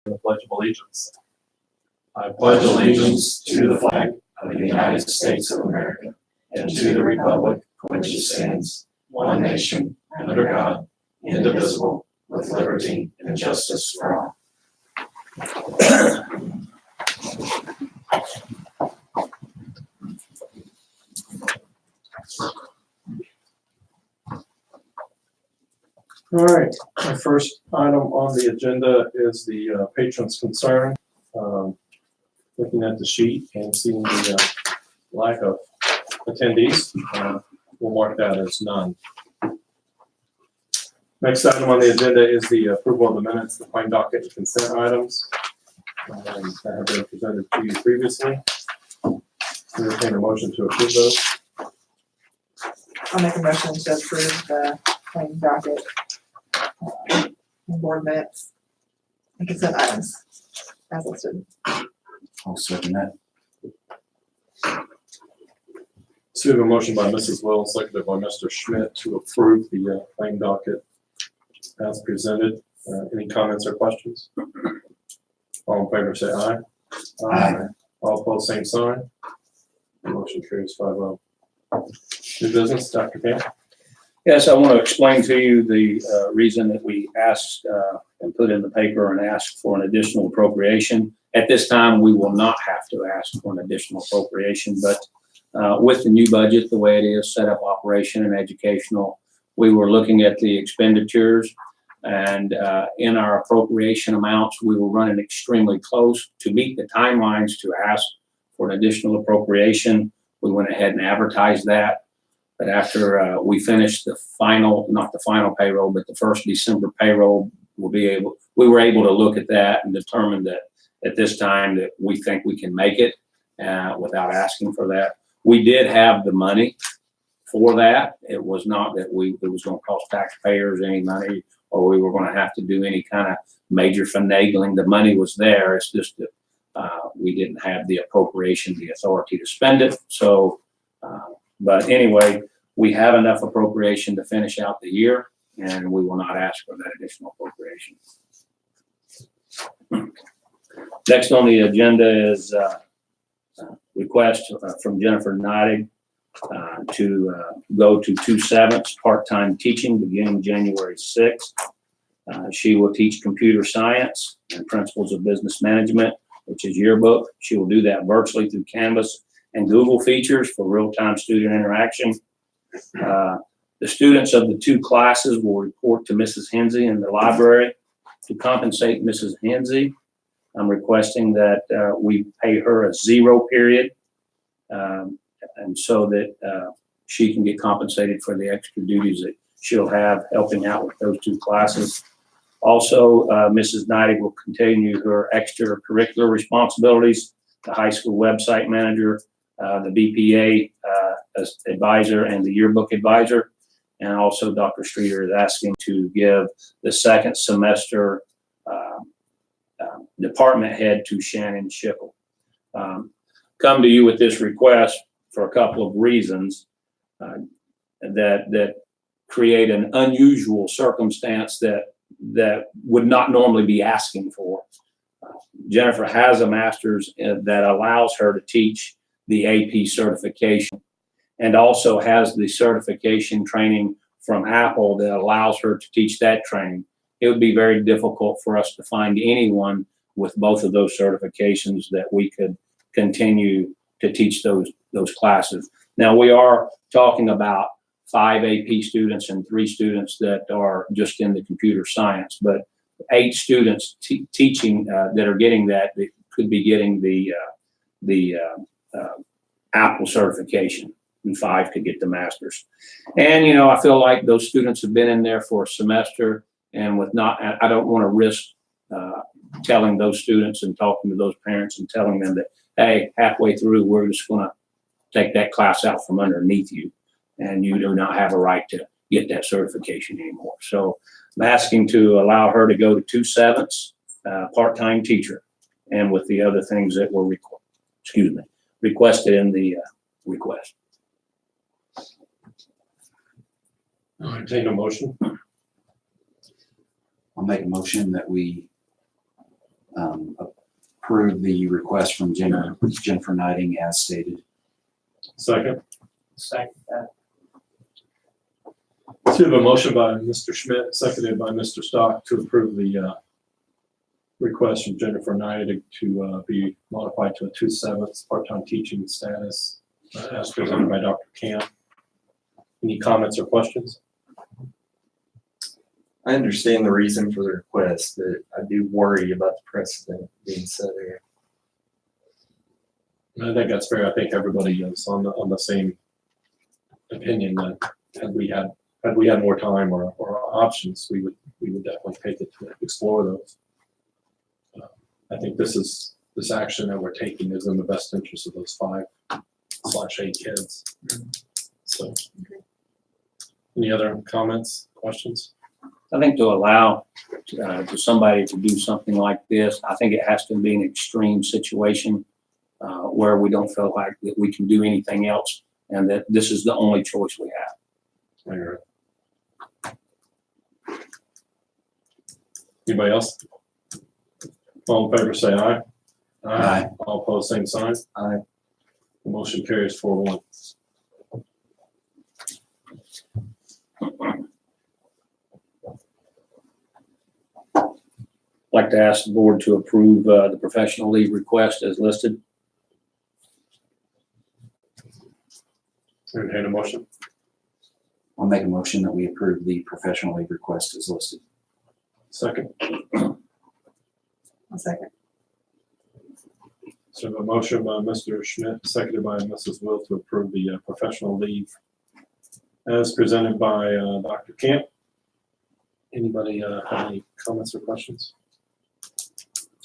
The Pledge of Allegiance. I pledge allegiance to the flag of the United States of America and to the republic for which it stands, one nation, under God, indivisible, with liberty and justice for all. All right, our first item on the agenda is the patron's concern. Looking at the sheet and seeing the lack of attendees, we'll mark that as none. Next item on the agenda is the approval of the minutes, the plain docket and consent items that have been presented to you previously. Entertain a motion to approve those. I'll make a motion to approve the plain docket, and board minutes, and consent items as listed. I'll second that. So we have a motion by Mrs. Will, seconded by Mr. Schmidt to approve the plain docket as presented. Any comments or questions? All in favor say aye. Aye. All opposed, same sign. Motion carries 5-0. New business, Dr. Camp? Yes, I want to explain to you the reason that we asked and put in the paper and asked for an additional appropriation. At this time, we will not have to ask for an additional appropriation, but with the new budget, the way it is set up, operation and educational, we were looking at the expenditures, and in our appropriation amounts, we were running extremely close to meet the timelines to ask for an additional appropriation. We went ahead and advertised that. But after we finished the final, not the final payroll, but the first December payroll, we were able to look at that and determine that at this time that we think we can make it without asking for that. We did have the money for that. It was not that it was going to cost taxpayers any money, or we were going to have to do any kind of major finagling. The money was there. It's just that we didn't have the appropriation, the authority to spend it. So, but anyway, we have enough appropriation to finish out the year, and we will not ask for that additional appropriation. Next on the agenda is request from Jennifer Neidig to go to 2/7 part-time teaching beginning January 6th. She will teach computer science and principles of business management, which is yearbook. She will do that virtually through Canvas and Google features for real-time student interaction. The students of the two classes will report to Mrs. Hensey in the library. To compensate Mrs. Hensey, I'm requesting that we pay her a 0 period, and so that she can get compensated for the extra duties that she'll have helping out with those two classes. Also, Mrs. Neidig will continue her extracurricular responsibilities, the high school website manager, the BPA advisor, and the yearbook advisor. And also Dr. Streeter is asking to give the second semester department head to Shannon Schickel. Come to you with this request for a couple of reasons that create an unusual circumstance that would not normally be asking for. Jennifer has a master's that allows her to teach the AP certification, and also has the certification training from Apple that allows her to teach that training. It would be very difficult for us to find anyone with both of those certifications that we could continue to teach those classes. Now, we are talking about 5 AP students and 3 students that are just in the computer science, but 8 students teaching that are getting that could be getting the Apple certification, and 5 could get the master's. And, you know, I feel like those students have been in there for a semester, and I don't want to risk telling those students and talking to those parents and telling them that, hey, halfway through, we're just going to take that class out from underneath you, and you do not have a right to get that certification anymore. So I'm asking to allow her to go to 2/7 part-time teacher, and with the other things that were requested in the request. All right, take a motion. I'll make a motion that we approve the request from Jennifer Knighting as stated. Second. Second that. So we have a motion by Mr. Schmidt, seconded by Mr. Stock to approve the request from Jennifer Knight to be modified to a 2/7 part-time teaching status as presented by Dr. Camp. Any comments or questions? I understand the reason for the request, but I do worry about the precedent being set here. I think that's fair. I think everybody is on the same opinion that had we had more time or options, we would definitely take it to explore those. I think this action that we're taking is in the best interest of those 5/8 kids. So, any other comments, questions? I think to allow to somebody to do something like this, I think it has to be an extreme situation where we don't feel like that we can do anything else and that this is the only choice we have. I agree. Anybody else? All in favor, say aye. Aye. All opposed, same sign. Aye. The motion carries 4-1. Like to ask the board to approve the professional leave request as listed. Entertain a motion. I'll make a motion that we approve the professional leave request as listed. Second. I'll second. So a motion by Mr. Schmidt, seconded by Mrs. Will to approve the professional leave as presented by Dr. Camp. Anybody have any comments or questions?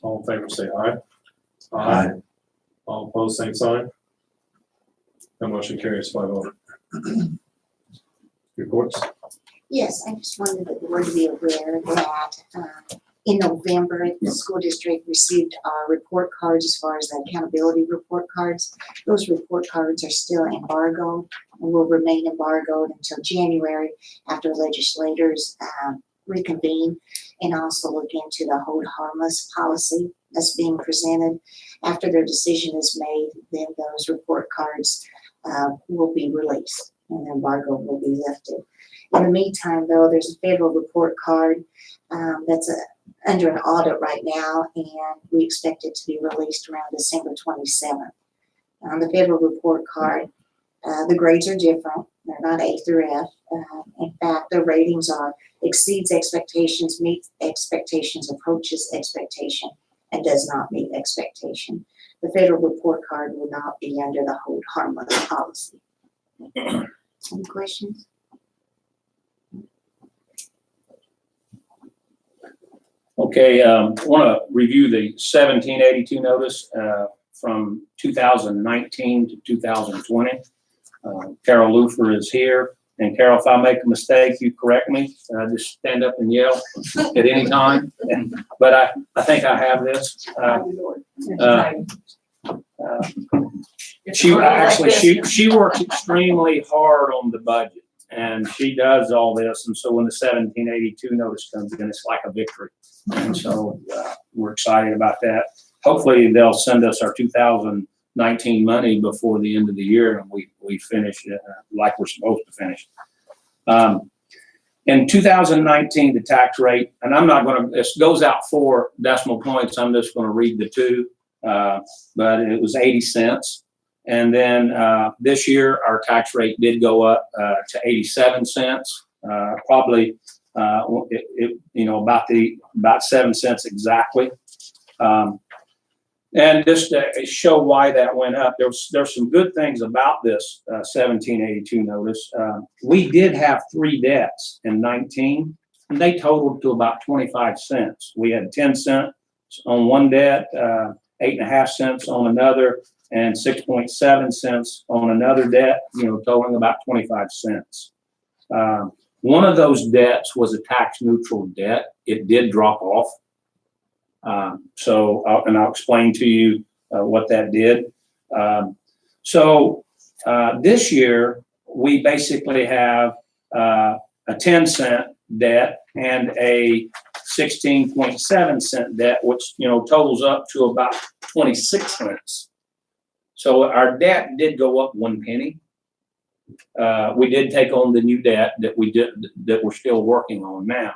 All in favor, say aye. Aye. All opposed, same sign. The motion carries 5-0. Reports? Yes, I just wanted the board to be aware that in November, the school district received our report cards as far as the accountability report cards. Those report cards are still embargoed and will remain embargoed until January after legislators reconvene and also look into the hold harmless policy that's being presented. After their decision is made, then those report cards will be released and the embargo will be lifted. In the meantime, though, there's a federal report card that's under an audit right now, and we expect it to be released around December 27th. On the federal report card, the grades are different. They're not A through F. In fact, the ratings are exceeds expectations, meets expectations, approaches expectation, and does not meet expectation. The federal report card will not be under the hold harmless policy. Any questions? Okay, want to review the 1782 notice from 2019 to 2020. Carol Lufer is here. And Carol, if I make a mistake, you correct me. Just stand up and yell at any time. But I think I have this. She works extremely hard on the budget, and she does all this. And so when the 1782 notice comes in, it's like a victory. And so we're excited about that. Hopefully they'll send us our 2019 money before the end of the year, and we finish like we're supposed to finish. In 2019, the tax rate, and I'm not going to, this goes out 4 decimal points. I'm just going to read the 2, but it was 80 cents. And then this year, our tax rate did go up to 87 cents, probably, about 7 cents exactly. And just to show why that went up, there's some good things about this 1782 notice. We did have 3 debts in 19, and they totaled to about 25 cents. We had 10 cents on one debt, 8.5 cents on another, and 6.7 cents on another debt, totaling about 25 cents. One of those debts was a tax neutral debt. It did drop off. I'll explain to you what that did. This year, we basically have a 10 cent debt and a 16.7 debt, which, totals up to about 26 cents. So our debt did go up 1 penny. We did take on the new debt that we're still working on now.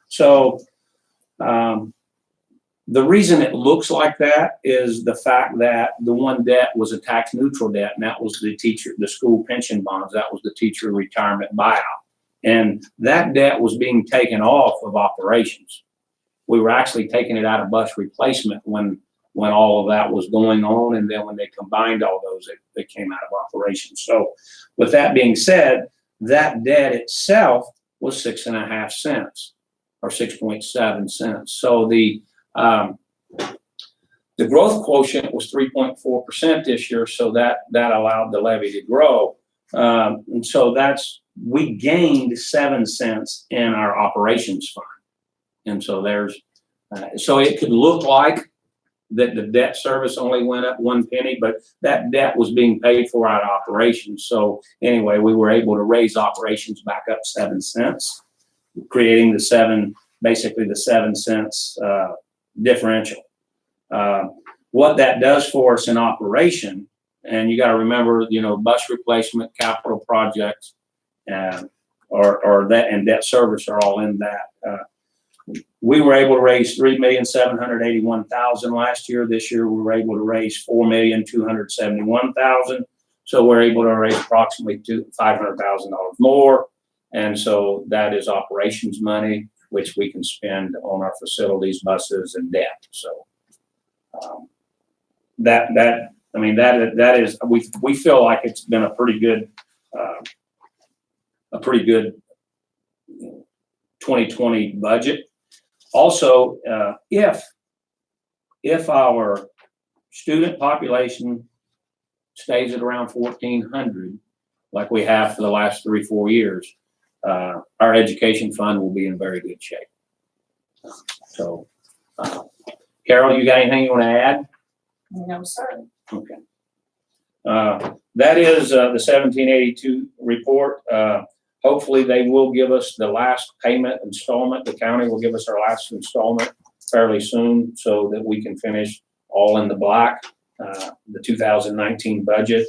So, the reason it looks like that is the fact that the one debt was a tax neutral debt, and that was the school pension bonds. That was the teacher retirement buyout. And that debt was being taken off of operations. We were actually taking it out of bus replacement when all of that was going on. And then when they combined all those, it came out of operations. So with that being said, that debt itself was 6.5 cents or 6.7 cents. So the growth quotient was 3.4% this year. So that allowed the levy to grow. And so we gained 7 cents in our operations fund. And so so it could look like that the debt service only went up 1 penny, but that debt was being paid for out of operations. So anyway, we were able to raise operations back up 7 cents, creating basically the 7 cents differential. What that does for us in operation, and you got to remember, bus replacement, capital projects, or that and debt service are all in that. We were able to raise $3,781,000 last year. This year we were able to raise $4,271,000. So we're able to raise approximately $500,000 more. And so that is operations money, which we can spend on our facilities, buses, and debt. So that is, we feel like it's been a pretty good 2020 budget. Also, if our student population stays at around 1,400, like we have for the last 3-4 years, our education fund will be in very good shape. So, Carol, you got anything you want to add? No, sir. Okay. That is the 1782 report. Hopefully they will give us the last payment installment. The county will give us our last installment fairly soon so that we can finish all in the black. The 2019 budget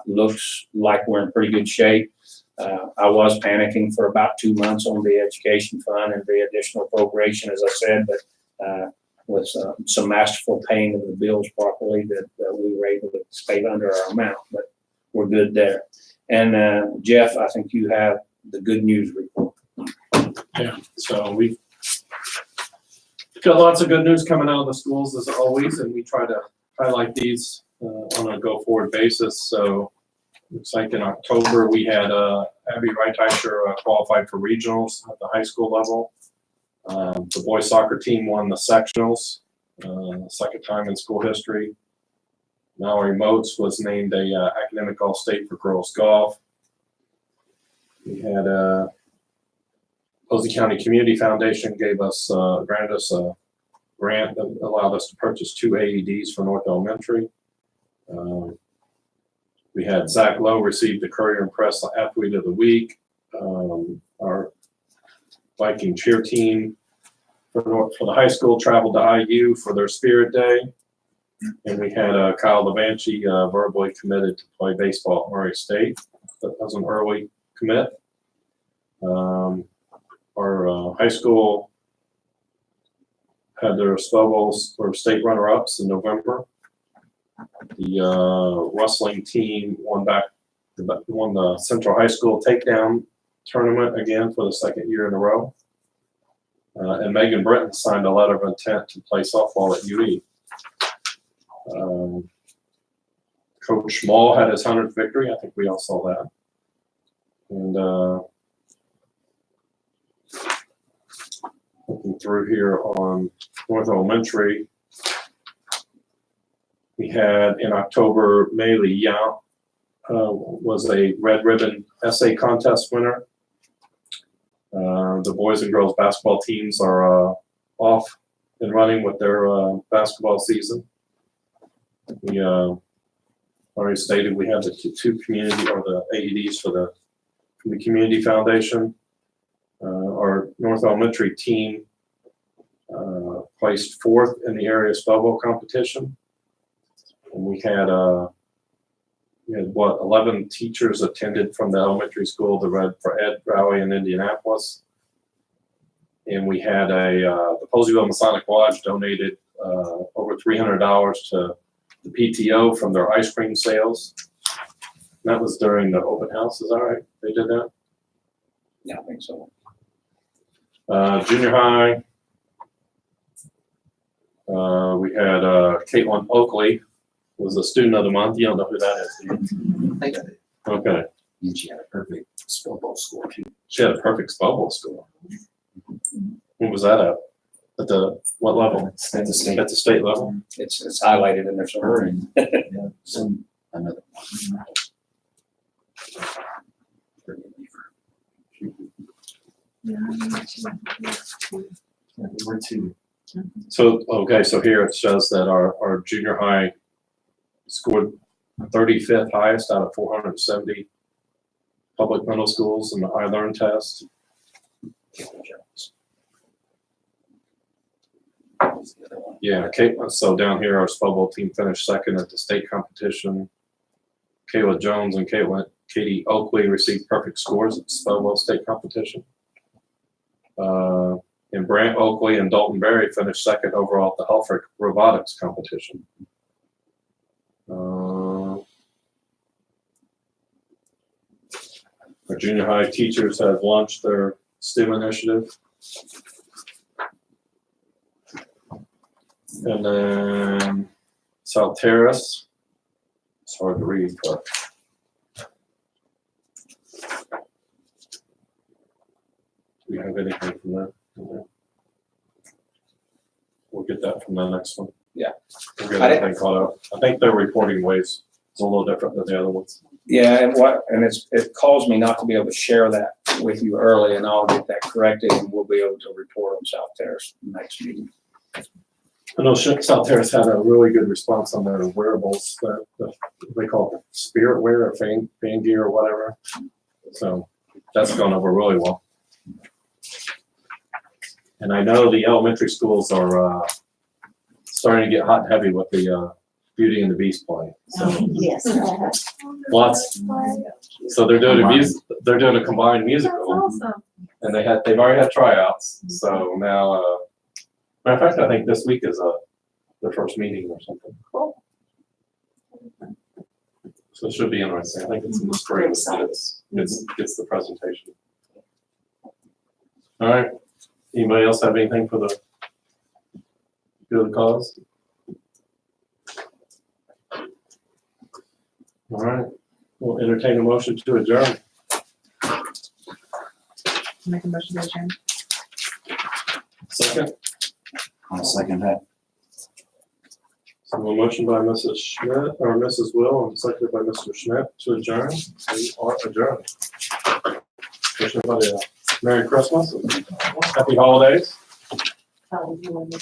looks like we're in pretty good shape. I was panicking for about 2 months on the education fund and the additional appropriation, as I said, but with some masterful paying of the bills properly, that we were able to stay under our amount, but we're good there. And Jeff, I think you have the good news report. Yeah, so we've got lots of good news coming out of the schools as always, and we try to highlight these on a go-forward basis. So looks like in October, we had Abby Reiteicher qualified for regionals at the high school level. The boys soccer team won the sectionals, second time in school history. Mallory Moats was named a academic all-state for girls golf. We had Posey County Community Foundation granted us a grant that allowed us to purchase 2 AEDs for North Elementary. We had Zach Lowe receive the Courier and Press Athlete of the Week. Our Viking cheer team for the high school traveled to IU for their Spirit Day. And we had Kyle Levanchi verbally committed to play baseball at Murray State. That was an early commit. Our high school had their Svogels for state runner-ups in November. The wrestling team won the Central High School takedown tournament again for the second year in a row. And Megan Britton signed a letter of intent to play softball at UE. Coach Small had his 100th victory. I think we all saw that. And looking through here on North Elementary, we had in October, Mei Li Yang was a Red Ribbon essay contest winner. The boys and girls basketball teams are off and running with their basketball season. We already stated we have the 2 community or the AEDs from the Community Foundation. Our North Elementary team placed fourth in the area Spellbowl competition. And we had 11 teachers attended from the elementary school, the Red for Ed rally in Indianapolis. And we had the Poseyville Masonic Lodge donated over $300 to the PTO from their ice cream sales. And that was during the open house, is that right? They did that? Yeah, I think so. Junior high. We had Caitlin Oakley was the student of the month. You don't know who that is, do you? I think I did. Okay. And she had a perfect spellbowl score too. She had a perfect Spellbowl score. When was that at? At what level? At the state. At the state level? It's highlighted in there somewhere. Her and some another one. We're two. So, okay, so here it shows that our junior high scored 35th highest out of 470 public middle schools in the iLearn test. Yeah, Caitlin, so down here, our Spellbowl team finished second at the state competition. Kayla Jones and Katie Oakley received perfect scores at the Spellbowl state competition. And Brant Oakley and Dalton Berry finished second overall at the Helfrich robotics competition. Our junior high teachers have launched their STEM initiative. And then South Terrace, it's hard to read, but do we have anything from that? We'll get that from the next one. Yeah. We'll get everything caught up. I think their reporting ways is a little different than the other ones. Yeah, and it calls me not to be able to share that with you early, and I'll get that corrected, and we'll be able to report on South Terrace next meeting. I know South Terrace had a really good response on their wearables, they call it spirit wear or fan gear or whatever. So that's gone over really well. And I know the elementary schools are starting to get hot and heavy with the Beauty and the Beast play. So Yes. lots. So they're doing a combined musical, Awesome. and they've already had tryouts. So now, matter of fact, I think this week is their first meeting or something. Cool. So it should be interesting. I think it's in the spring. It's the presentation. All right. Anybody else have anything for the good of the cause? All right. We'll entertain a motion to adjourn. Make a motion to adjourn. Second. I'll second that. So a motion by Mrs. Schmidt or Mrs. Will and seconded by Mr. Schmidt to adjourn. We are adjourned. Wish everybody a Merry Christmas and Happy Holidays.